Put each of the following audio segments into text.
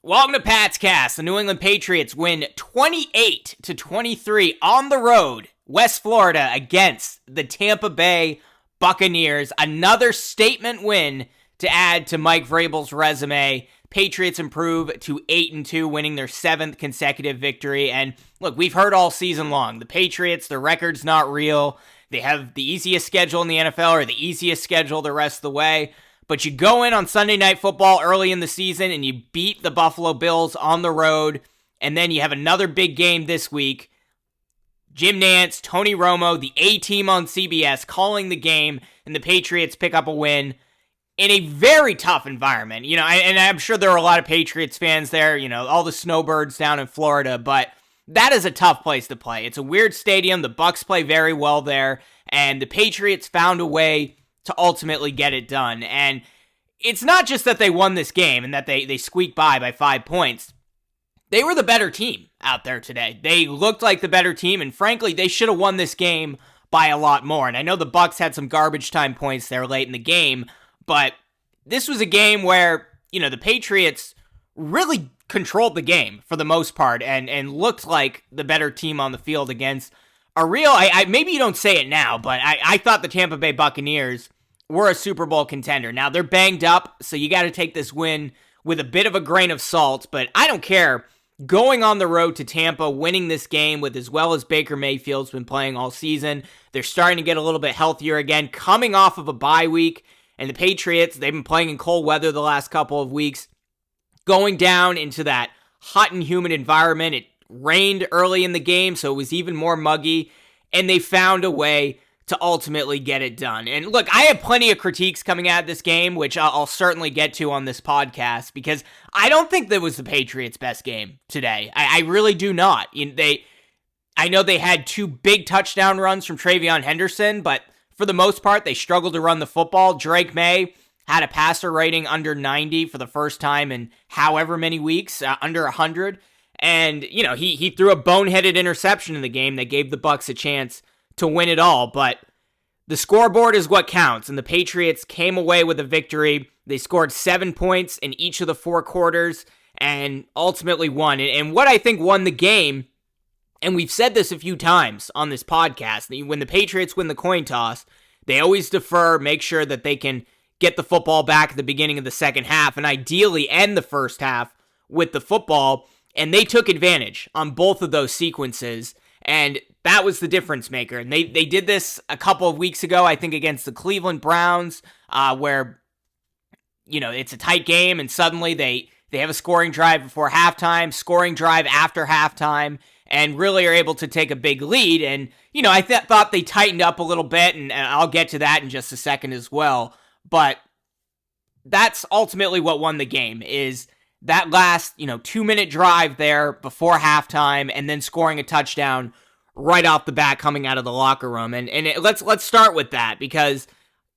Welcome to PatsCast. The New England Patriots win 28-23 on the road, West Florida, against the Tampa Bay Buccaneers. Another statement win to add to Mike Vrabel's resume. Patriots improve to 8-2, winning their 7th consecutive victory. And look, we've heard all season long, the Patriots, their record's not real. They have the easiest schedule in the NFL, or the easiest schedule the rest of the way. But you go in on Sunday Night Football early in the season and you beat the Buffalo Bills on the road, and then you have another big game this week. Jim Nantz, Tony Romo, the A-team on CBS calling the game, and the Patriots pick up a win in a very tough environment. You know, and I'm sure there are a lot of Patriots fans there, you know, all the snowbirds down in Florida, but that is a tough place to play. It's a weird stadium. The Bucs play very well there, and the Patriots found a way to ultimately get it done. And it's not just that they won this game and that they squeaked by 5 points. They were the better team out there today. They looked like the better team, and frankly, they should have won this game by a lot more. And I know the Bucs had some garbage time points there late in the game, but this was a game where, you know, the Patriots really controlled the game for the most part and looked like the better team on the field against a real, maybe you don't say it now, but I thought the Tampa Bay Buccaneers were a Super Bowl contender. Now, they're banged up, so you got to take this win with a bit of a grain of salt, but I don't care. Going on the road to Tampa, winning this game with as well as Baker Mayfield's been playing all season. They're starting to get a little bit healthier again, coming off of a bye week, and the Patriots, they've been playing in cold weather the last couple of weeks, going down into that hot and humid environment. It rained early in the game, so it was even more muggy, and they found a way to ultimately get it done. And look, I have plenty of critiques coming out of this game, which I'll certainly get to on this podcast, because I don't think that was the Patriots' best game today. I really do not. I know they had 2 big touchdown runs from TreVeyon Henderson, but for the most part, they struggled to run the football. Drake May had a passer rating under 90 for the first time in however many weeks, under 100. And, you know, he threw a boneheaded interception in the game that gave the Bucs a chance to win it all. But the scoreboard is what counts, and the Patriots came away with a victory. They scored 7 points in each of the 4 quarters and ultimately won. And what I think won the game, and we've said this a few times on this podcast, when the Patriots win the coin toss, they always defer, make sure that they can get the football back at the beginning of the second half, and ideally end the first half with the football. And they took advantage on both of those sequences, and that was the difference maker. And they did this a couple of weeks ago, I think, against the Cleveland Browns, where, you know, it's a tight game, and suddenly they have a scoring drive before halftime, scoring drive after halftime, and really are able to take a big lead. And, you know, I thought they tightened up a little bit, and I'll get to that in just a second as well. But that's ultimately what won the game, is that last, 2-minute drive there before halftime, and then scoring a touchdown right off the bat coming out of the locker room. Let's start with that, because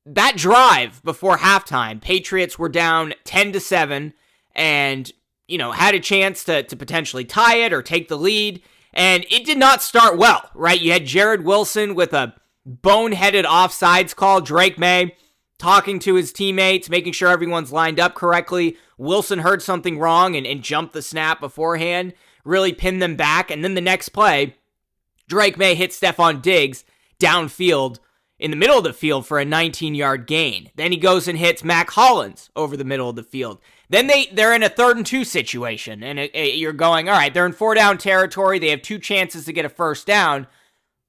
that drive before halftime, Patriots were down 10-7, and had a chance to potentially tie it or take the lead, and it did not start well, right? You had Jared Wilson with a boneheaded offsides call. Drake May talking to his teammates, making sure everyone's lined up correctly. Wilson heard something wrong and jumped the snap beforehand, really pinned them back. And then the next play, Drake May hit Stephon Diggs downfield in the middle of the field for a 19-yard gain. Then he goes and hits Mac Hollins over the middle of the field. Then they're in a 3rd and 2 situation, and you're going, all right, they're in 4-down territory. They have 2 chances to get a first down.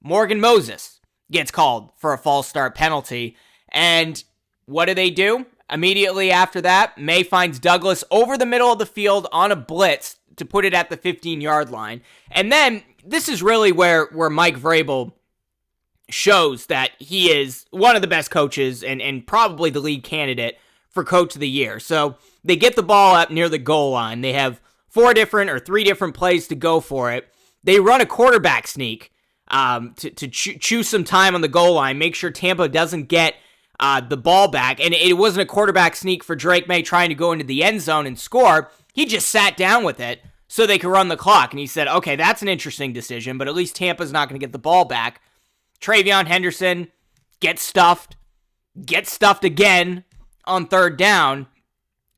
Morgan Moses gets called for a false start penalty, and what do? Immediately after that, May finds Douglas over the middle of the field on a blitz to put it at the 15-yard line. And then this is really where Mike Vrabel shows that he is one of the best coaches and probably the lead candidate for Coach of the Year. So they get the ball up near the goal line. They have 3 different plays to go for it. They run a quarterback sneak to choose some time on the goal line, make sure Tampa doesn't get the ball back. And it wasn't a quarterback sneak for Drake May trying to go into the end zone and score. He just sat down with it so they could run the clock. And he said, okay, that's an interesting decision, but at least Tampa's not going to get the ball back. TreVeyon Henderson gets stuffed again on 3rd down.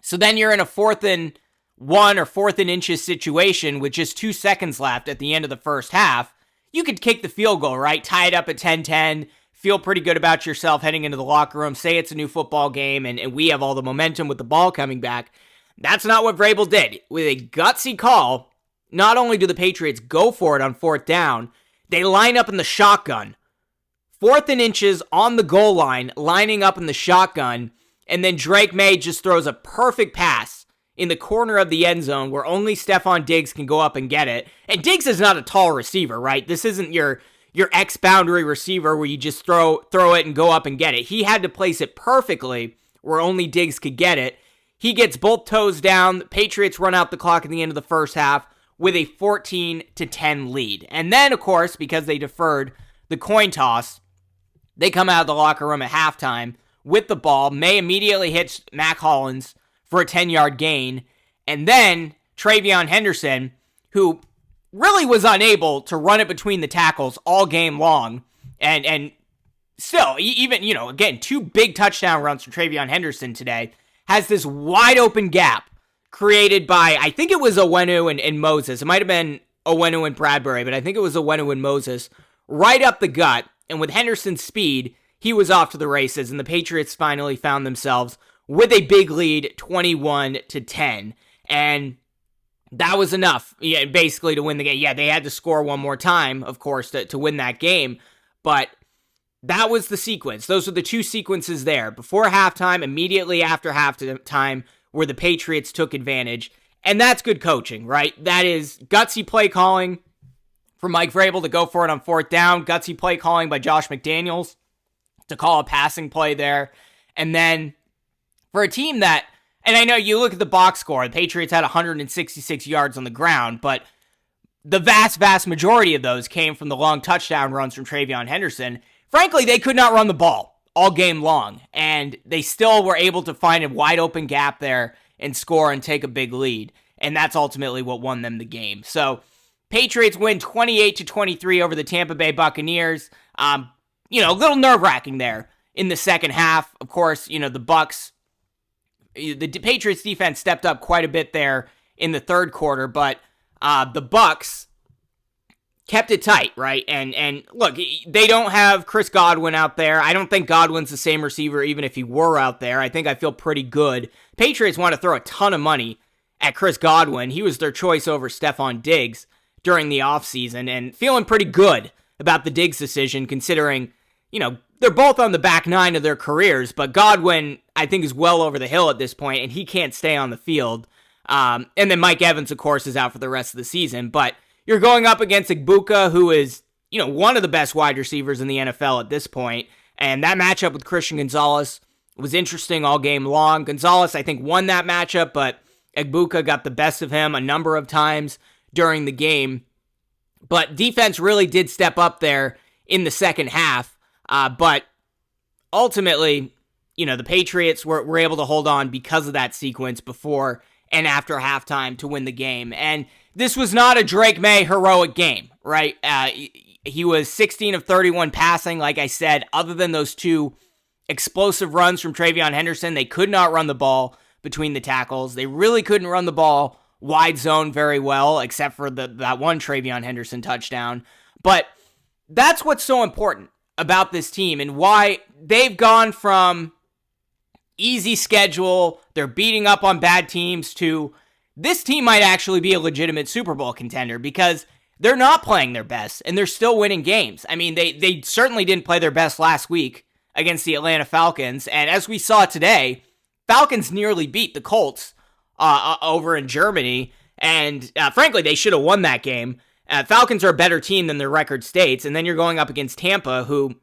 So then you're in a 4th and 1 or 4th and inches situation with just 2 seconds left at the end of the first half, you could kick the field goal, right? Tie it up at 10-10, feel pretty good about yourself heading into the locker room, say it's a new football game, and we have all the momentum with the ball coming back. That's not what Vrabel did. With a gutsy call, not only do the Patriots go for it on 4th down, they line up in the shotgun. 4th and inches on the goal line, lining up in the shotgun, and then Drake May just throws a perfect pass in the corner of the end zone where only Stephon Diggs can go up and get it. And Diggs is not a tall receiver, right? This isn't your X-boundary receiver where you just throw it and go up and get it. He had to place it perfectly where only Diggs could get it. He gets both toes down. The Patriots run out the clock at the end of the first half with a 14-10 lead. And then, of course, because they deferred the coin toss, they come out of the locker room at halftime with the ball. May immediately hits Mac Hollins for a 10-yard gain. And then Travion Henderson, who really was unable to run it between the tackles all game long. And still, even, again, 2 big touchdown runs from Travion Henderson today, has this wide open gap created by, I think it was Owenu and Moses. It might have been Owenu and Bradbury, but I think it was Owenu and Moses right up the gut. And with Henderson's speed, he was off to the races, and the Patriots finally found themselves with a big lead, 21-10. And that was enough, basically, to win the game. Yeah, they had to score one more time, of course, to win that game. But that was the sequence. Those were the 2 sequences there. Before halftime, immediately after halftime, where the Patriots took advantage. And that's good coaching, right? That is gutsy play calling for Mike Vrabel to go for it on 4th down. Gutsy play calling by Josh McDaniels to call a passing play there. And then for a team that, and I know you look at the box score, the Patriots had 166 yards on the ground, but the vast majority of those came from the long touchdown runs from Travion Henderson. Frankly, they could not run the ball all game long, and they still were able to find a wide open gap there and score and take a big lead. And that's ultimately what won them the game. So Patriots win 28-23 over the Tampa Bay Buccaneers. A little nerve-wracking there in the second half. Of course, the Bucs, the Patriots defense stepped up quite a bit there in the third quarter, but the Bucs kept it tight, right? And look, they don't have Chris Godwin out there. I don't think Godwin's the same receiver even if he were out there. I think I feel pretty good. Patriots want to throw a ton of money at Chris Godwin. He was their choice over Stephon Diggs during the offseason, and feeling pretty good about the Diggs decision considering, they're both on the back 9 of their careers, but Godwin, I think, is well over the hill at this point, and he can't stay on the field. And then Mike Evans, of course, is out for the rest of the season, but you're going up against Igbukah, who is, one of the best wide receivers in the NFL at this point, and that matchup with Christian Gonzalez was interesting all game long. Gonzalez, I think, won that matchup, but Igbukah got the best of him a number of times during the game. But defense really did step up there in the second half. But ultimately, the Patriots were able to hold on because of that sequence before and after halftime to win the game. And this was not a Drake May heroic game, right? He was 16 of 31 passing, like I said. Other than those 2 explosive runs from Travion Henderson, they could not run the ball between the tackles. They really couldn't run the ball wide zone very well, except for that one Travion Henderson touchdown. But that's what's so important about this team and why they've gone from easy schedule, they're beating up on bad teams, to this team might actually be a legitimate Super Bowl contender because they're not playing their best and they're still winning games. I mean, they certainly didn't play their best last week against the Atlanta Falcons, and as we saw today, Falcons nearly beat the Colts over in Germany, and frankly, they should have won that game. Falcons are a better team than their record states, and then you're going up against Tampa, who,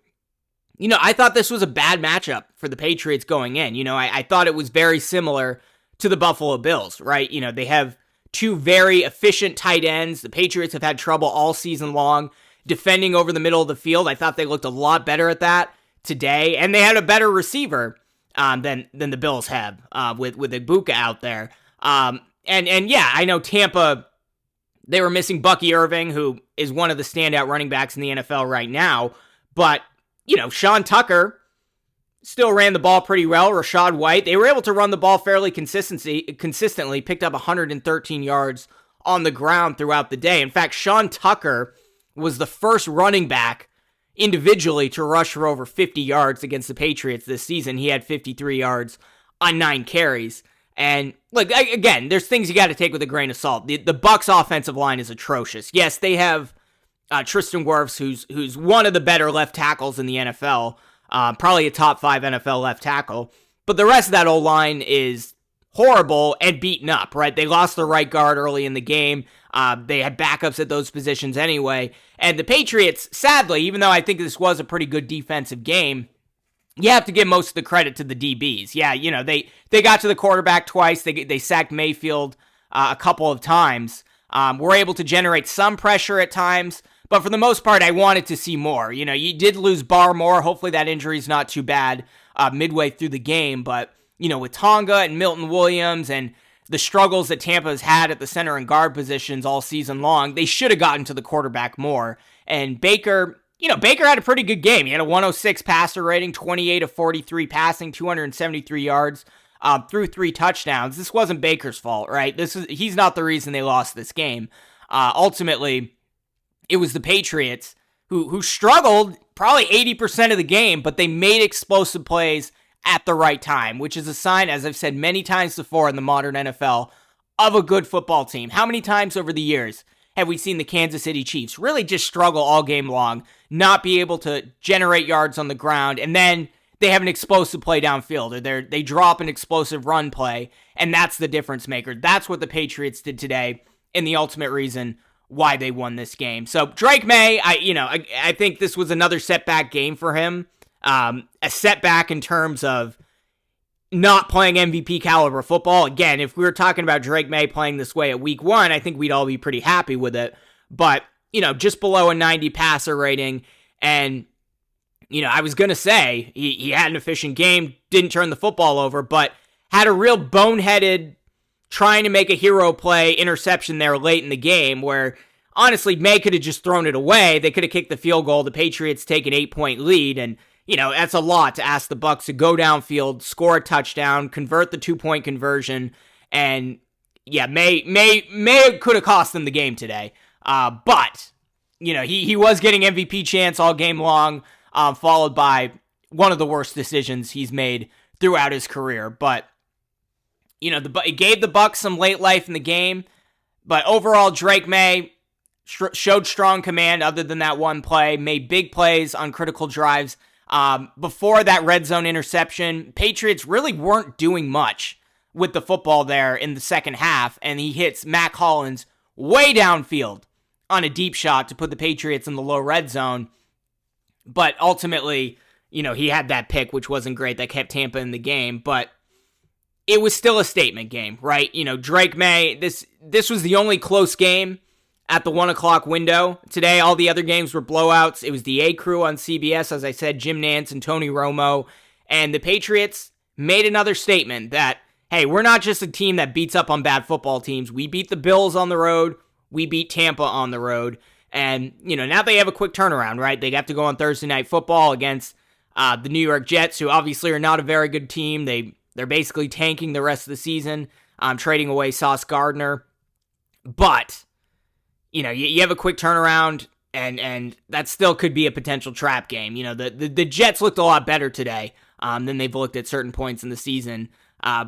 I thought this was a bad matchup for the Patriots going in. I thought it was very similar to the Buffalo Bills, right? They have 2 very efficient tight ends. The Patriots have had trouble all season long defending over the middle of the field. I thought they looked a lot better at that today, and they had a better receiver than the Bills have with Igbukah out there. And yeah, I know Tampa, they were missing Bucky Irving, who is one of the standout running backs in the NFL right now. But, Sean Tucker still ran the ball pretty well. Rachaad White, they were able to run the ball fairly consistently, picked up 113 yards on the ground throughout the day. In fact, Sean Tucker was the first running back individually to rush for over 50 yards against the Patriots this season. He had 53 yards on 9 carries. And look, again, there's things you got to take with a grain of salt. The Bucs offensive line is atrocious. Yes, they have Tristan Wirfs, who's one of the better left tackles in the NFL, probably a top 5 NFL left tackle. But the rest of that O-line is horrible and beaten up, right? They lost their right guard early in the game. They had backups at those positions anyway. And the Patriots, sadly, even though I think this was a pretty good defensive game, you have to give most of the credit to the DBs. Yeah, they got to the quarterback twice. They sacked Mayfield a couple of times. Were able to generate some pressure at times, but for the most part, I wanted to see more. You did lose Barmore. Hopefully that injury is not too bad midway through the game, but with Tonga and Milton Williams and the struggles that Tampa has had at the center and guard positions all season long, they should have gotten to the quarterback more. And Baker had a pretty good game. He had a 106 passer rating, 28 of 43 passing, 273 yards, threw 3 touchdowns. This wasn't Baker's fault, right? He's not the reason they lost this game. Ultimately, it was the Patriots who struggled probably 80% of the game, but they made explosive plays at the right time, which is a sign, as I've said many times before in the modern NFL, of a good football team. How many times over the years have we seen the Kansas City Chiefs really just struggle all game long, not be able to generate yards on the ground, and then they have an explosive play downfield, or they drop an explosive run play, and that's the difference maker. That's what the Patriots did today, and the ultimate reason why they won this game. So Drake May, I think this was another setback game for him. A setback in terms of not playing MVP caliber football. Again, if we were talking about Drake May playing this way at week 1, I think we'd all be pretty happy with it. But, just below a 90 passer rating. And, I was going to say he had an efficient game, didn't turn the football over, but had a real boneheaded trying to make a hero play interception there late in the game where, honestly, May could have just thrown it away. They could have kicked the field goal. The Patriots take an 8-point lead, and that's a lot to ask the Bucs to go downfield, score a touchdown, convert the 2-point conversion, and yeah, May could have cost them the game today. But he was getting MVP chance all game long, followed by one of the worst decisions he's made throughout his career. But it gave the Bucs some late life in the game. But overall, Drake May showed strong command. Other than that one play, made big plays on critical drives. Before that red zone interception, Patriots really weren't doing much with the football there in the second half, and he hits Mac Hollins way downfield on a deep shot to put the Patriots in the low red zone. But ultimately, he had that pick, which wasn't great. That kept Tampa in the game, but it was still a statement game, right? Drake May, this was the only close game at the 1 o'clock window. Today, all the other games were blowouts. It was the A Crew on CBS, as I said, Jim Nantz and Tony Romo. And the Patriots made another statement that, hey, we're not just a team that beats up on bad football teams. We beat the Bills on the road. We beat Tampa on the road. And, now they have a quick turnaround, right? They have to go on Thursday Night Football against the New York Jets, who obviously are not a very good team. They're basically tanking the rest of the season, trading away Sauce Gardner. But you have a quick turnaround, and that still could be a potential trap game. The Jets looked a lot better today than they've looked at certain points in the season.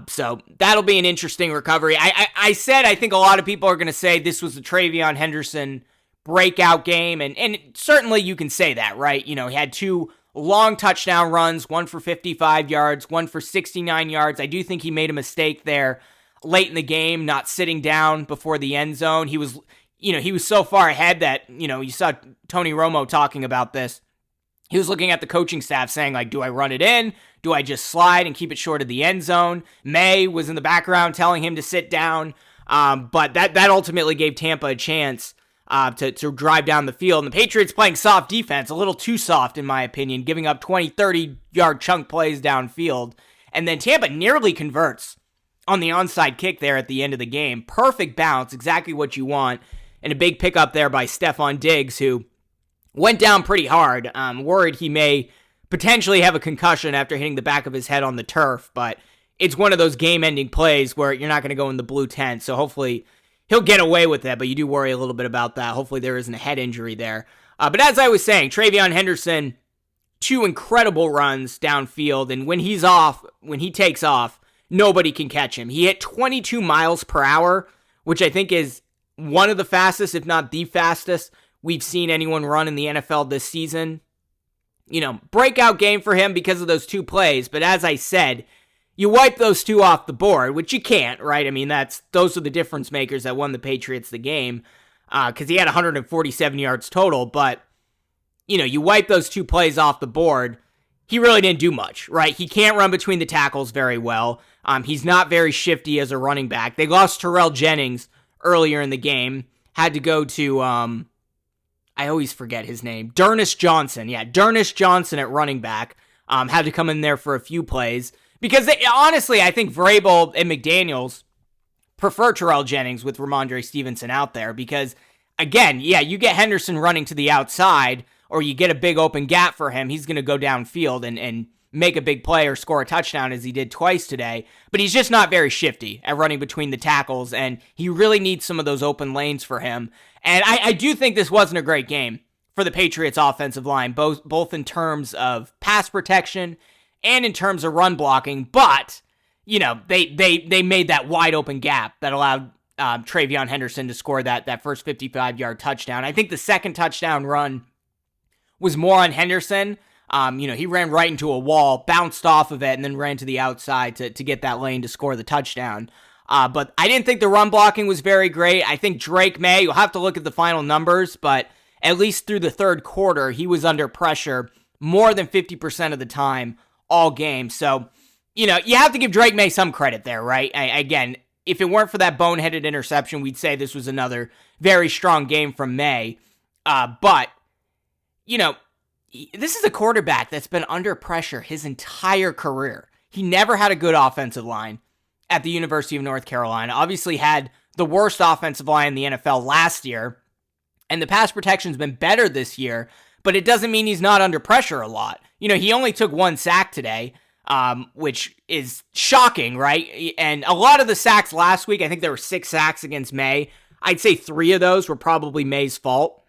So that'll be an interesting recovery. I said I think a lot of people are going to say this was the Travion Henderson breakout game, and certainly you can say that, right? He had 2 long touchdown runs, one for 55 yards, one for 69 yards. I do think he made a mistake there late in the game, not sitting down before the end zone. He was so far ahead that, you saw Tony Romo talking about this. He was looking at the coaching staff saying, like, do I run it in? Do I just slide and keep it short of the end zone? May was in the background telling him to sit down. But that ultimately gave Tampa a chance to drive down the field. And the Patriots playing soft defense, a little too soft in my opinion, giving up 20, 30-yard chunk plays downfield. And then Tampa nearly converts on the onside kick there at the end of the game. Perfect bounce, exactly what you want. And a big pickup there by Stephon Diggs, who went down pretty hard. Worried he may potentially have a concussion after hitting the back of his head on the turf, but it's one of those game-ending plays where you're not going to go in the blue tent, so hopefully he'll get away with that, but you do worry a little bit about that. Hopefully there isn't a head injury there. But as I was saying, TreVeyon Henderson, 2 incredible runs downfield, and when he takes off, nobody can catch him. He hit 22 miles per hour, which I think is one of the fastest, if not the fastest, we've seen anyone run in the NFL this season. Breakout game for him because of those 2 plays, but as I said, you wipe those 2 off the board, which you can't, right? I mean, those are the difference makers that won the Patriots the game, because he had 147 yards total, but, you wipe those 2 plays off the board, he really didn't do much, right? He can't run between the tackles very well. He's not very shifty as a running back. They lost Terrell Jennings earlier in the game, had to go to, I always forget his name, D'Ernest Johnson. Yeah, D'Ernest Johnson at running back, had to come in there for a few plays, because honestly, I think Vrabel and McDaniels prefer Terrell Jennings with Ramondre Stevenson out there, because, again, yeah, you get Henderson running to the outside, or you get a big open gap for him, he's going to go downfield and make a big play or score a touchdown, as he did twice today, but he's just not very shifty at running between the tackles, and he really needs some of those open lanes for him. And I do think this wasn't a great game for the Patriots offensive line, both in terms of pass protection and in terms of run blocking, but, they made that wide open gap that allowed TreVeyon Henderson to score that first 55-yard touchdown. I think the second touchdown run was more on Henderson. He ran right into a wall, bounced off of it, and then ran to the outside to get that lane to score the touchdown. But I didn't think the run blocking was very great. I think Drake May, you'll have to look at the final numbers, but at least through the third quarter, he was under pressure more than 50% of the time all game. So, you have to give Drake May some credit there, right? Again, if it weren't for that boneheaded interception, we'd say this was another very strong game from May. But, this is a quarterback that's been under pressure his entire career. He never had a good offensive line at the University of North Carolina. Obviously had the worst offensive line in the NFL last year, and the pass protection's been better this year, but it doesn't mean he's not under pressure a lot. He only took 1 sack today, which is shocking, right? And a lot of the sacks last week, I think there were 6 sacks against May. I'd say 3 of those were probably May's fault,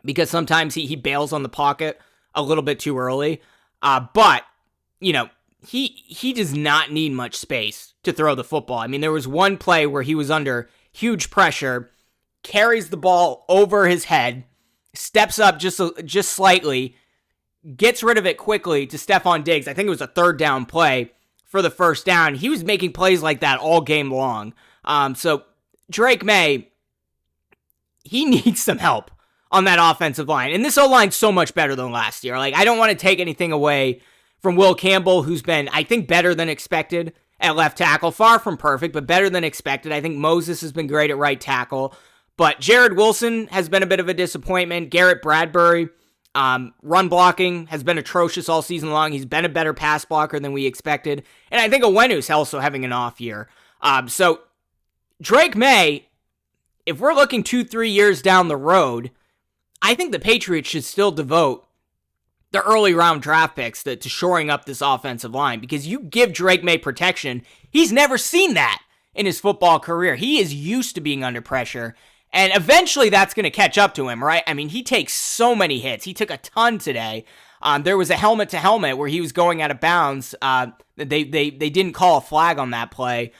because sometimes he bails on the pocket a little bit too early. But, he does not need much space to throw the football. I mean, there was one play where he was under huge pressure, carries the ball over his head, steps up just slightly, gets rid of it quickly to Stephon Diggs. I think it was a 3rd down play for the first down. He was making plays like that all game long. So Drake May, he needs some help on that offensive line. And this O-line's so much better than last year. I don't want to take anything away from Will Campbell, who's been, I think, better than expected at left tackle. Far from perfect, but better than expected. I think Moses has been great at right tackle. But Jared Wilson has been a bit of a disappointment. Garrett Bradbury, run blocking has been atrocious all season long. He's been a better pass blocker than we expected. And I think Owenu's also having an off year. So Drake May, if we're looking 2-3 years down the road, I think the Patriots should still devote the early round draft picks to shoring up this offensive line, because you give Drake May protection. He's never seen that in his football career. He is used to being under pressure, and eventually that's going to catch up to him, right? I mean, he takes so many hits. He took a ton today. There was a helmet to helmet where he was going out of bounds. They didn't call a flag on that play,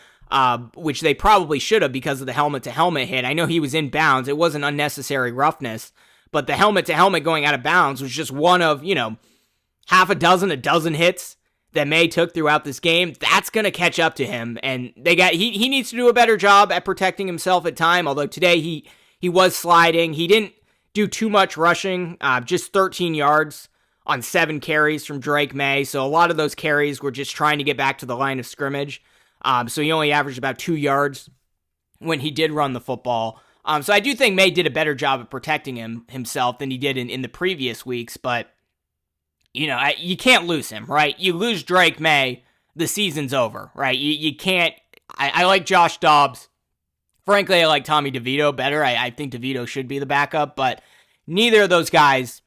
which they probably should have because of the helmet to helmet hit. I know he was in bounds. It wasn't unnecessary roughness. But the helmet-to-helmet going out of bounds was just one of, half a dozen hits that May took throughout this game. That's going to catch up to him. And he needs to do a better job at protecting himself at time, although today he was sliding. He didn't do too much rushing, just 13 yards on 7 carries from Drake May. So a lot of those carries were just trying to get back to the line of scrimmage. So he only averaged about 2 yards when he did run the football. So I do think May did a better job of protecting himself than he did in the previous weeks, but, you can't lose him, right? You lose Drake May, the season's over, right? You can't. I like Josh Dobbs. Frankly, I like Tommy DeVito better. I think DeVito should be the backup, but neither of those guys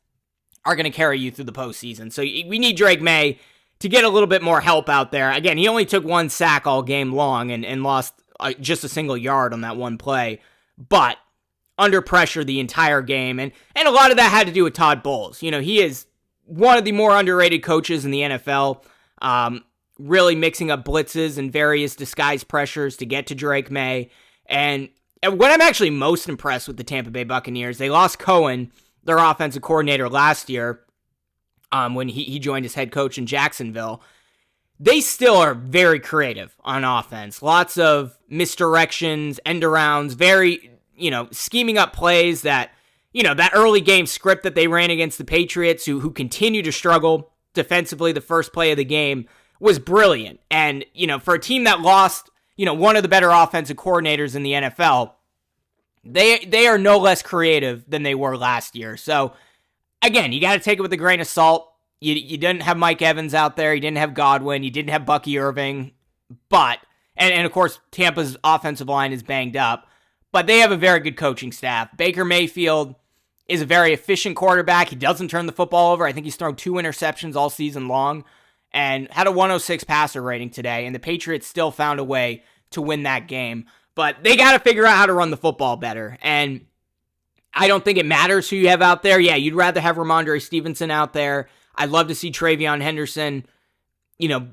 are going to carry you through the postseason. So we need Drake May to get a little bit more help out there. Again, he only took 1 sack all game long and lost just a single yard on that one play, but under pressure the entire game. And a lot of that had to do with Todd Bowles. You know, he is one of the more underrated coaches in the NFL, really mixing up blitzes and various disguised pressures to get to Drake May. And what I'm actually most impressed with the Tampa Bay Buccaneers, they lost Cohen, their offensive coordinator, last year when he joined as head coach in Jacksonville. They still are very creative on offense. Lots of misdirections, end arounds, very, scheming up plays that, that early game script that they ran against the Patriots, who continue to struggle defensively the first play of the game, was brilliant. And, for a team that lost, one of the better offensive coordinators in the NFL, they are no less creative than they were last year. So, again, you got to take it with a grain of salt. You didn't have Mike Evans out there. You didn't have Godwin. You didn't have Bucky Irving. But, and of course, Tampa's offensive line is banged up. But they have a very good coaching staff. Baker Mayfield is a very efficient quarterback. He doesn't turn the football over. I think he's thrown 2 interceptions all season long and had a 106 passer rating today. And the Patriots still found a way to win that game. But they got to figure out how to run the football better. And I don't think it matters who you have out there. Yeah, you'd rather have Ramondre Stevenson out there. I'd love to see Travion Henderson,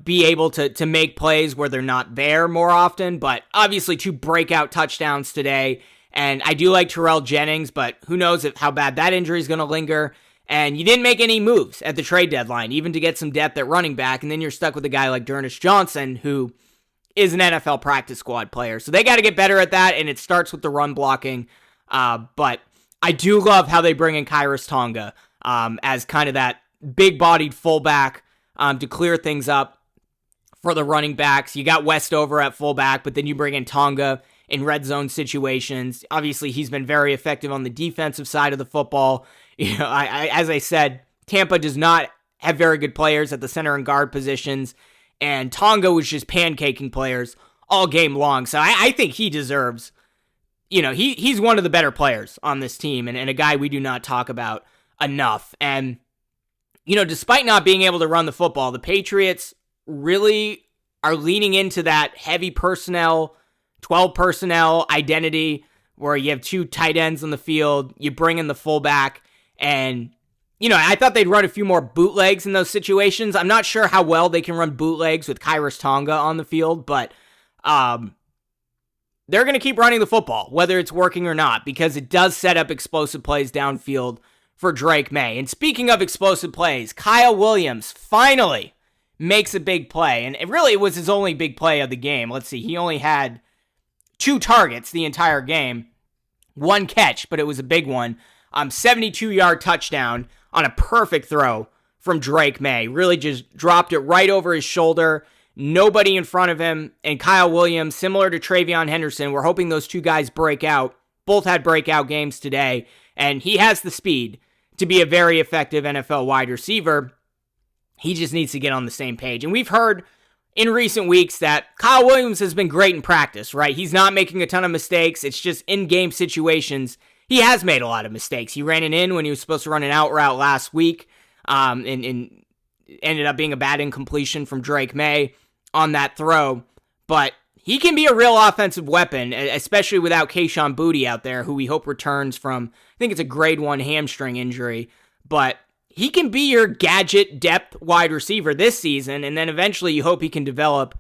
be able to make plays where they're not there more often. But obviously 2 breakout touchdowns today. And I do like Terrell Jennings, but who knows how bad that injury is going to linger. And you didn't make any moves at the trade deadline, even to get some depth at running back. And then you're stuck with a guy like Dernish Johnson, who is an NFL practice squad player. So they got to get better at that, and it starts with the run blocking. But I do love how they bring in Kairos Tonga as kind of that big-bodied fullback to clear things up for the running backs. You got Westover at fullback, but then you bring in Tonga in red zone situations. Obviously, he's been very effective on the defensive side of the football. As I said, Tampa does not have very good players at the center and guard positions, and Tonga was just pancaking players all game long. So I think he deserves, he's one of the better players on this team and a guy we do not talk about enough. And, despite not being able to run the football, the Patriots really are leaning into that heavy personnel, 12 personnel identity where you have 2 tight ends on the field, you bring in the fullback, and I thought they'd run a few more bootlegs in those situations. I'm not sure how well they can run bootlegs with Kairos Tonga on the field, but they're going to keep running the football, whether it's working or not, because it does set up explosive plays downfield for Drake May. And speaking of explosive plays, Kyle Williams finally makes a big play, and it really was his only big play of the game. Let's see, he only had 2 targets the entire game, 1 catch, but it was a big one. 72-yard touchdown on a perfect throw from Drake May. Really just dropped it right over his shoulder. Nobody in front of him. And Kyle Williams, similar to Travion Henderson, we're hoping those 2 guys break out. Both had breakout games today. And he has the speed to be a very effective NFL wide receiver. He just needs to get on the same page. And we've heard in recent weeks that Kyle Williams has been great in practice, right? He's not making a ton of mistakes. It's just in-game situations. He has made a lot of mistakes. He ran it in when he was supposed to run an out route last week, and ended up being a bad incompletion from Drake May on that throw. But he can be a real offensive weapon, especially without Kayshon Boutte out there, who we hope returns from, I think it's a grade 1 hamstring injury. But he can be your gadget depth wide receiver this season, and then eventually you hope he can develop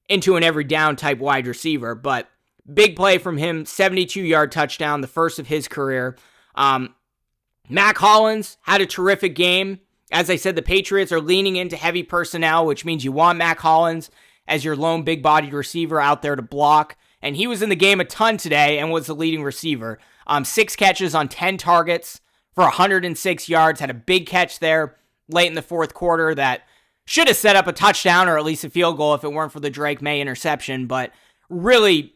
into an every down type wide receiver. But big play from him, 72-yard touchdown, the first of his career. Mac Hollins had a terrific game. As I said, the Patriots are leaning into heavy personnel, which means you want Mac Hollins as your lone big-bodied receiver out there to block. And he was in the game a ton today and was the leading receiver. 6 catches on 10 targets for 106 yards. Had a big catch there late in the fourth quarter that should have set up a touchdown or at least a field goal if it weren't for the Drake May interception. But really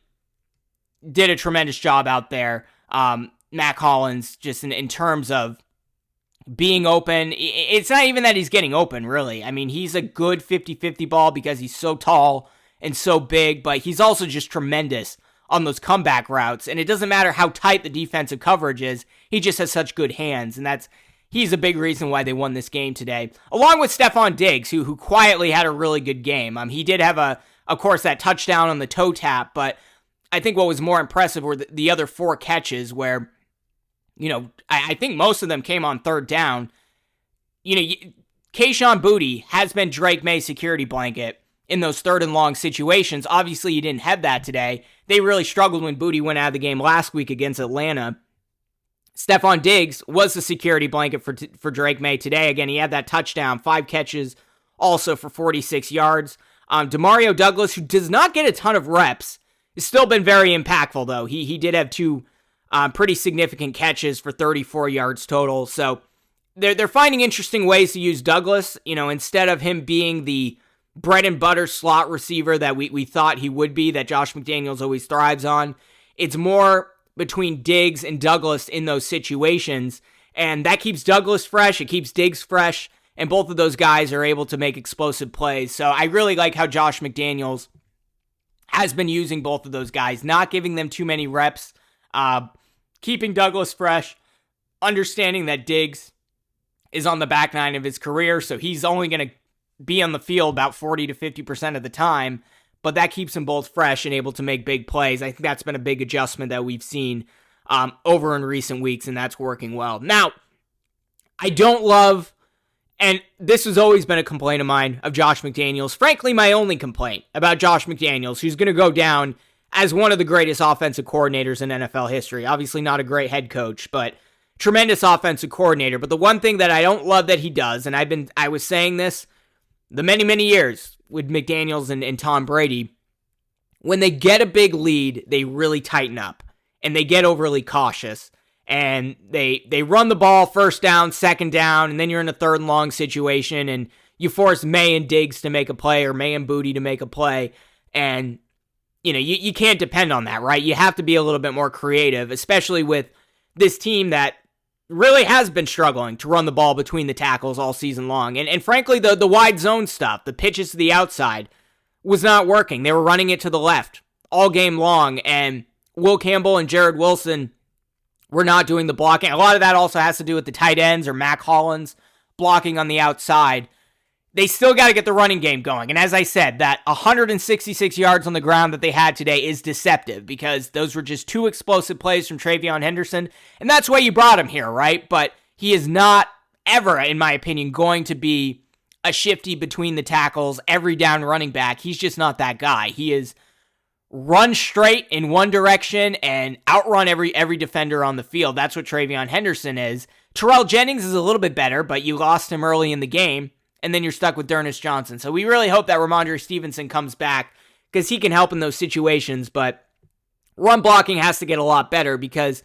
did a tremendous job out there. Mac Hollins, just in terms of being open. It's not even that he's getting open, really. I mean, he's a good 50-50 ball because he's so tall and so big, but he's also just tremendous on those comeback routes. And it doesn't matter how tight the defensive coverage is, he just has such good hands. And that's, he's a big reason why they won this game today, along with Stephon Diggs, who quietly had a really good game. He did have, of course, that touchdown on the toe tap, but I think what was more impressive were the other 4 catches where, I think most of them came on third down. Kayshon Boutte has been Drake May's security blanket in those third and long situations. Obviously, you didn't have that today. They really struggled when Boutte went out of the game last week against Atlanta. Stephon Diggs was the security blanket for Drake May today. Again, he had that touchdown, 5 catches, also for 46 yards. Demario Douglas, who does not get a ton of reps, has still been very impactful, though. He did have 2 pretty significant catches for 34 yards total. So they're finding interesting ways to use Douglas, instead of him being the bread and butter slot receiver that we thought he would be, that Josh McDaniels always thrives on. It's more between Diggs and Douglas in those situations, and that keeps Douglas fresh, it keeps Diggs fresh, and both of those guys are able to make explosive plays. So I really like how Josh McDaniels has been using both of those guys, not giving them too many reps, keeping Douglas fresh, understanding that Diggs is on the back nine of his career, so he's only going to be on the field about 40 to 50% of the time, but that keeps them both fresh and able to make big plays. I think that's been a big adjustment that we've seen over in recent weeks, and that's working well. Now, I don't love, and this has always been a complaint of mine of Josh McDaniels, frankly, my only complaint about Josh McDaniels, who's going to go down as one of the greatest offensive coordinators in NFL history. Obviously not a great head coach, but tremendous offensive coordinator. But the one thing that I don't love that he does, and I was saying this the many, many years with McDaniels and Tom Brady, when they get a big lead, they really tighten up, and they get overly cautious, and they run the ball first down, second down, and then you're in a third and long situation, and you force May and Diggs to make a play, or May and Boutte to make a play, and you can't depend on that, right? You have to be a little bit more creative, especially with this team that really has been struggling to run the ball between the tackles all season long. And frankly, the wide zone stuff, the pitches to the outside, was not working. They were running it to the left all game long, and Will Campbell and Jared Wilson were not doing the blocking. A lot of that also has to do with the tight ends or Mac Hollins blocking on the outside. They still got to get the running game going. And as I said, that 166 yards on the ground that they had today is deceptive, because those were just 2 explosive plays from Travion Henderson. And that's why you brought him here, right? But he is not ever, in my opinion, going to be a shifty between the tackles, every down running back. He's just not that guy. He is run straight in one direction and outrun every defender on the field. That's what Travion Henderson is. Terrell Jennings is a little bit better, but you lost him early in the game, and then you're stuck with D'Ernest Johnson. So we really hope that Ramondre Stevenson comes back, because he can help in those situations, but run blocking has to get a lot better, because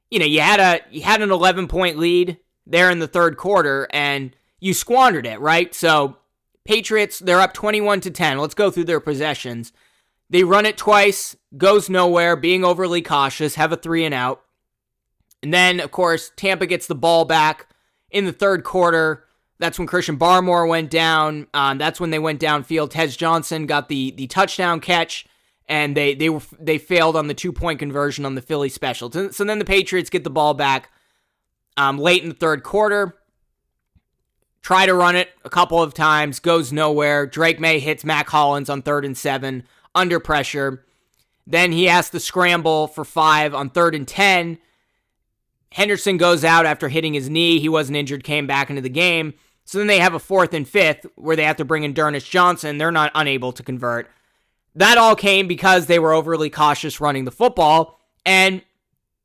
you had an 11-point lead there in the third quarter, and you squandered it, right? So Patriots, they're up 21-10. Let's go through their possessions. They run it twice, goes nowhere, being overly cautious, have a 3 and out. And then, of course, Tampa gets the ball back in the third quarter. That's when Christian Barmore went down. That's when they went downfield. Tez Johnson got the touchdown catch, and they failed on the 2-point conversion on the Philly special. So then the Patriots get the ball back late in the third quarter. Try to run it a couple of times, goes nowhere. Drake May hits Mac Hollins on 3rd and 7 under pressure. Then he has to scramble for 5 on 3rd and 10. Henderson goes out after hitting his knee. He wasn't injured, came back into the game. So then they have a 4th and 5th where they have to bring in D'Ernest Johnson. They're not unable to convert. That all came because they were overly cautious running the football. And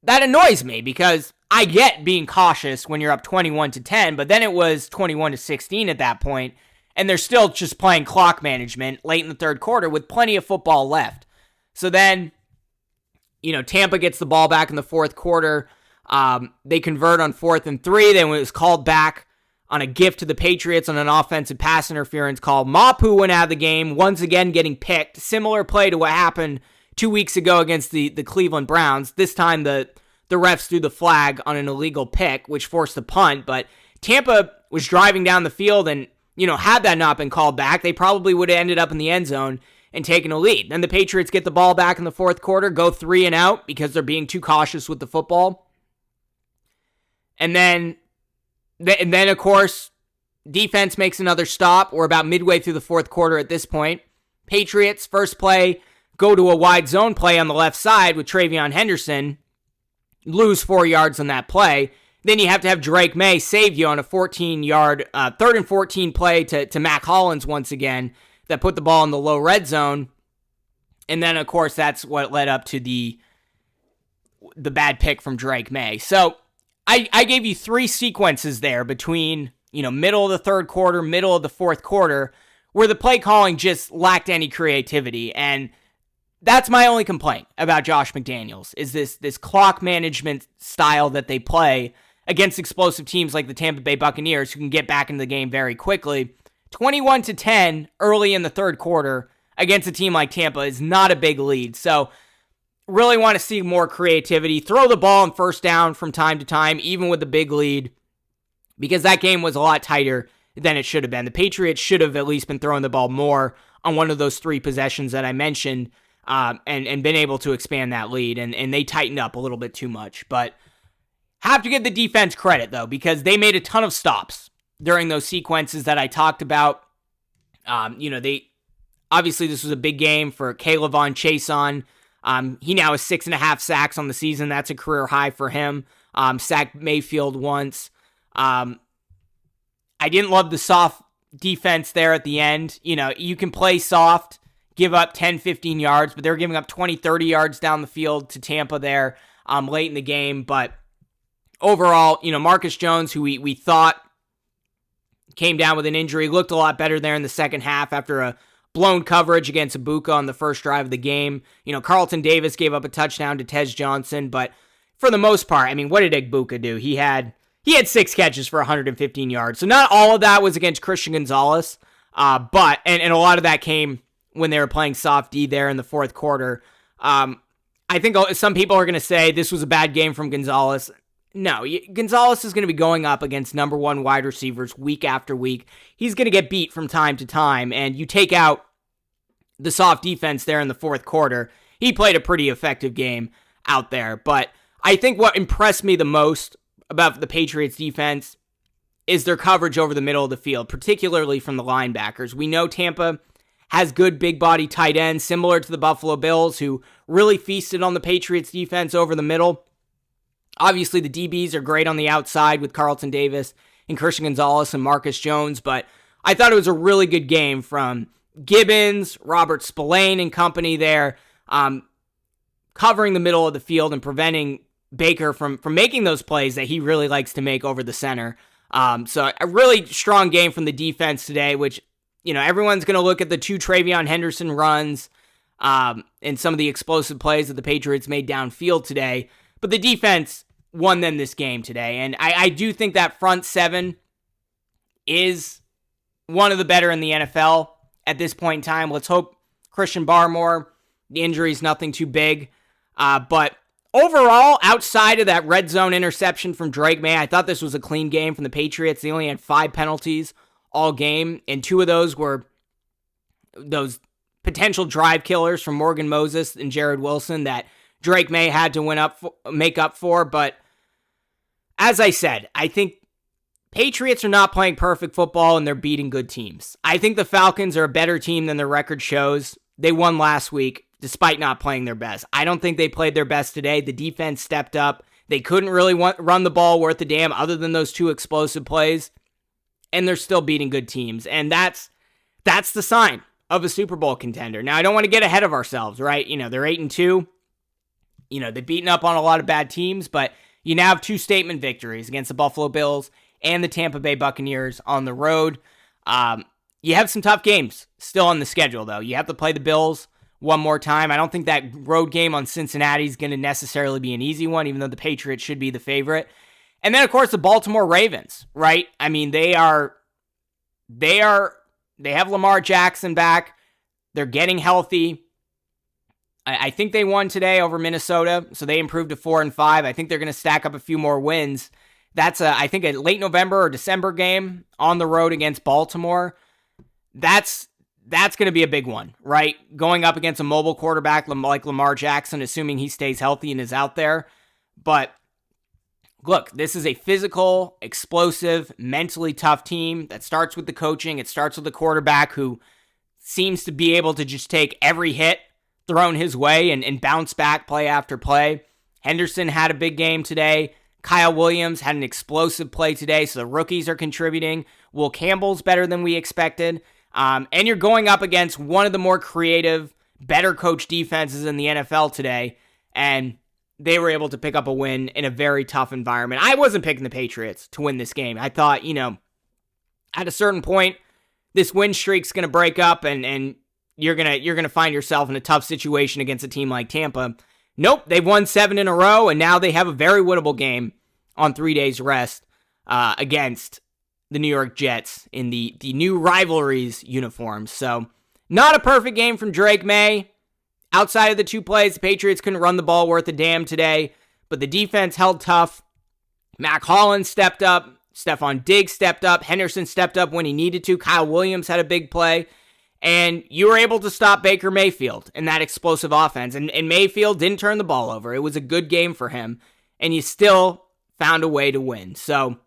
that annoys me, because I get being cautious when you're up 21-10, but then it was 21-16 at that point, and they're still just playing clock management late in the third quarter with plenty of football left. So then, Tampa gets the ball back in the fourth quarter. They convert on 4th and 3. Then when it was called back on a gift to the Patriots on an offensive pass interference call, Mapu went out of the game, once again getting picked. Similar play to what happened 2 weeks ago against the Cleveland Browns. This time the refs threw the flag on an illegal pick, which forced the punt. But Tampa was driving down the field, and, had that not been called back, they probably would have ended up in the end zone and taken a lead. Then the Patriots get the ball back in the fourth quarter, go 3 and out because they're being too cautious with the football. And then And then, of course, defense makes another stop. We're about midway through the fourth quarter at this point. Patriots, first play, go to a wide zone play on the left side with Travion Henderson. Lose 4 yards on that play. Then you have to have Drake May save you on a 14-yard, 3rd and 14 play to Mac Hollins once again that put the ball in the low red zone. And then, of course, that's what led up to the bad pick from Drake May. So I gave you 3 sequences there between, middle of the third quarter, middle of the fourth quarter, where the play calling just lacked any creativity. And that's my only complaint about Josh McDaniels, is this clock management style that they play against explosive teams like the Tampa Bay Buccaneers, who can get back into the game very quickly. 21-10 early in the third quarter against a team like Tampa is not a big lead. So really want to see more creativity. Throw the ball on first down from time to time, even with the big lead, because that game was a lot tighter than it should have been. The Patriots should have at least been throwing the ball more on one of those 3 possessions that I mentioned, and been able to expand that lead, and they tightened up a little bit too much. But have to give the defense credit, though, because they made a ton of stops during those sequences that I talked about. They obviously, this was a big game for Caleb Von Chason. He now has 6.5 sacks on the season. That's a career high for him. Sacked Mayfield once. I didn't love the soft defense there at the end. You can play soft, give up 10, 15 yards, but they're giving up 20, 30 yards down the field to Tampa there late in the game. But overall, Marcus Jones, who we thought came down with an injury, looked a lot better there in the second half after a blown coverage against Ibuka on the first drive of the game. Carlton Davis gave up a touchdown to Tez Johnson, but for the most part, what did Ibuka do? He had 6 catches for 115 yards. So not all of that was against Christian Gonzalez, but a lot of that came when they were playing soft D there in the fourth quarter. I think some people are going to say this was a bad game from Gonzalez. No, Gonzalez is going to be going up against number 1 wide receivers week after week. He's going to get beat from time to time, and you take out the soft defense there in the fourth quarter. He played a pretty effective game out there, but I think what impressed me the most about the Patriots defense is their coverage over the middle of the field, particularly from the linebackers. We know Tampa has good big body tight ends, similar to the Buffalo Bills, who really feasted on the Patriots defense over the middle. Obviously, the DBs are great on the outside with Carlton Davis and Christian Gonzalez and Marcus Jones, but I thought it was a really good game from Gibbons, Robert Spillane and company there, covering the middle of the field and preventing Baker from making those plays that he really likes to make over the center. So a really strong game from the defense today, which, everyone's going to look at the 2 Travion Henderson runs and some of the explosive plays that the Patriots made downfield today, but the defense won them this game today. And I do think that front 7 is one of the better in the NFL at this point in time. Let's hope Christian Barmore, the injury is nothing too big. But overall, outside of that red zone interception from Drake May, I thought this was a clean game from the Patriots. They only had 5 penalties all game, and 2 of those were those potential drive killers from Morgan Moses and Jared Wilson that Drake May had to make up for. But as I said, I think Patriots are not playing perfect football and they're beating good teams. I think the Falcons are a better team than their record shows. They won last week despite not playing their best. I don't think they played their best today. The defense stepped up. They couldn't really run the ball worth a damn other than those 2 explosive plays. And they're still beating good teams. And that's the sign of a Super Bowl contender. Now, I don't want to get ahead of ourselves, right? They're 8-2. They've beaten up on a lot of bad teams, but you now have 2 statement victories against the Buffalo Bills and the Tampa Bay Buccaneers on the road. You have some tough games still on the schedule, though. You have to play the Bills one more time. I don't think that road game on Cincinnati is going to necessarily be an easy one, even though the Patriots should be the favorite. And then, of course, the Baltimore Ravens, right? They have Lamar Jackson back. They're getting healthy. I think they won today over Minnesota, so they improved to 4-5. I think they're going to stack up a few more wins. That's I think a late November or December game on the road against Baltimore. That's going to be a big one, right? Going up against a mobile quarterback like Lamar Jackson, assuming he stays healthy and is out there. But look, this is a physical, explosive, mentally tough team that starts with the coaching. It starts with the quarterback who seems to be able to just take every hit thrown his way and bounce back play after play. Henderson had a big game today. Kyle Williams had an explosive play today, so the rookies are contributing. Will Campbell's better than we expected. And you're going up against one of the more creative, better coached defenses in the NFL today, and they were able to pick up a win in a very tough environment. I wasn't picking the Patriots to win this game. I thought, at a certain point, this win streak's going to break up, and you're gonna find yourself in a tough situation against a team like Tampa. Nope, they've won 7 in a row, and now they have a very winnable game on 3 days rest against the New York Jets in the new rivalries uniforms. So, not a perfect game from Drake May. Outside of the 2 plays, the Patriots couldn't run the ball worth a damn today, but the defense held tough. Mac Hollins stepped up. Stephon Diggs stepped up. Henderson stepped up when he needed to. Kyle Williams had a big play. And you were able to stop Baker Mayfield in that explosive offense. And Mayfield didn't turn the ball over. It was a good game for him. And you still found a way to win. So,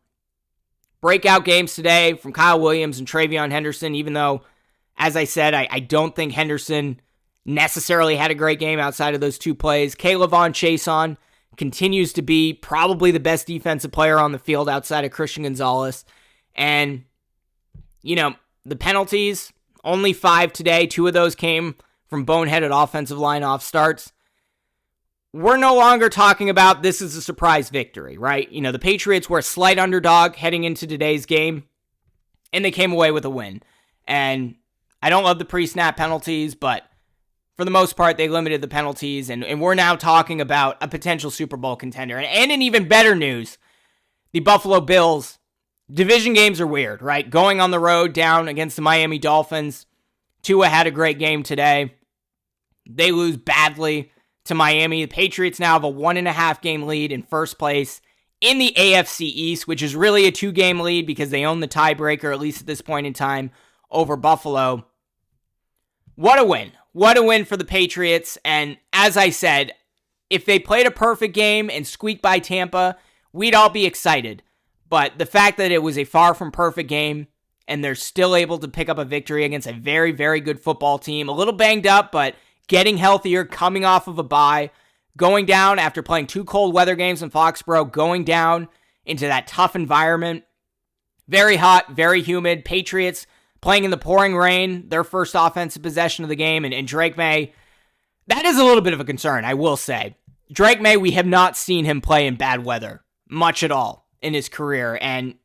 breakout games today from Kyle Williams and Travion Henderson, even though, as I said, I don't think Henderson necessarily had a great game outside of those 2 plays. K'Lavon Chaisson continues to be probably the best defensive player on the field outside of Christian Gonzalez. And, the penalties, only 5 today. 2 of those came from boneheaded offensive line off starts. We're no longer talking about this is a surprise victory, right? The Patriots were a slight underdog heading into today's game, and they came away with a win. And I don't love the pre-snap penalties, but for the most part, they limited the penalties, and we're now talking about a potential Super Bowl contender. And in even better news, the Buffalo Bills, division games are weird, right? Going on the road down against the Miami Dolphins. Tua had a great game today. They lose badly to Miami. The Patriots now have a 1.5 game lead in first place in the AFC East, which is really a 2-game lead because they own the tiebreaker, at least at this point in time, over Buffalo. What a win. What a win for the Patriots. And as I said, if they played a perfect game and squeaked by Tampa, we'd all be excited. But the fact that it was a far from perfect game and they're still able to pick up a victory against a very, very good football team, a little banged up, but getting healthier, coming off of a bye, going down after playing 2 cold weather games in Foxborough, going down into that tough environment. Very hot, very humid. Patriots playing in the pouring rain, their first offensive possession of the game, and Drake May, that is a little bit of a concern, I will say. Drake May, we have not seen him play in bad weather, much at all, in his career, and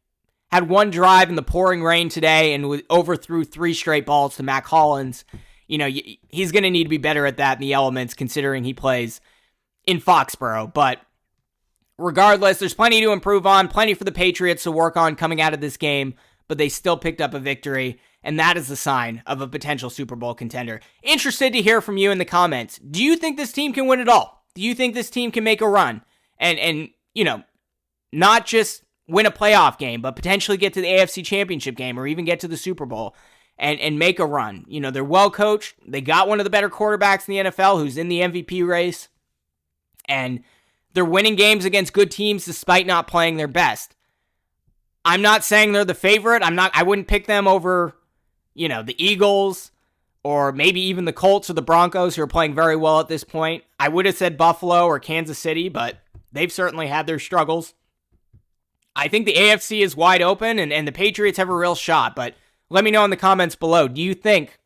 had 1 drive in the pouring rain today and overthrew 3 straight balls to Mac Hollins. He's going to need to be better at that in the elements, considering he plays in Foxborough, but regardless, there's plenty to improve on, plenty for the Patriots to work on coming out of this game, but they still picked up a victory, and that is the sign of a potential Super Bowl contender. Interested to hear from you in the comments. Do you think this team can win it all? Do you think this team can make a run? And not just win a playoff game, but potentially get to the AFC Championship game or even get to the Super Bowl and make a run. They're well coached. They got one of the better quarterbacks in the NFL who's in the MVP race. And they're winning games against good teams despite not playing their best. I'm not saying they're the favorite. I wouldn't pick them over, the Eagles or maybe even the Colts or the Broncos, who are playing very well at this point. I would have said Buffalo or Kansas City, but they've certainly had their struggles. I think the AFC is wide open and the Patriots have a real shot, but let me know in the comments below. Do you think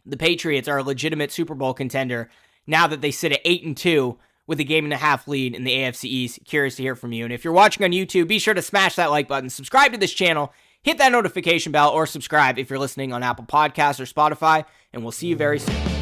the Patriots are a legitimate Super Bowl contender now that they sit at 8-2 with a 1.5 game lead in the AFC East? Curious to hear from you. And if you're watching on YouTube, be sure to smash that like button, subscribe to this channel, hit that notification bell, or subscribe if you're listening on Apple Podcasts or Spotify, and we'll see you very soon.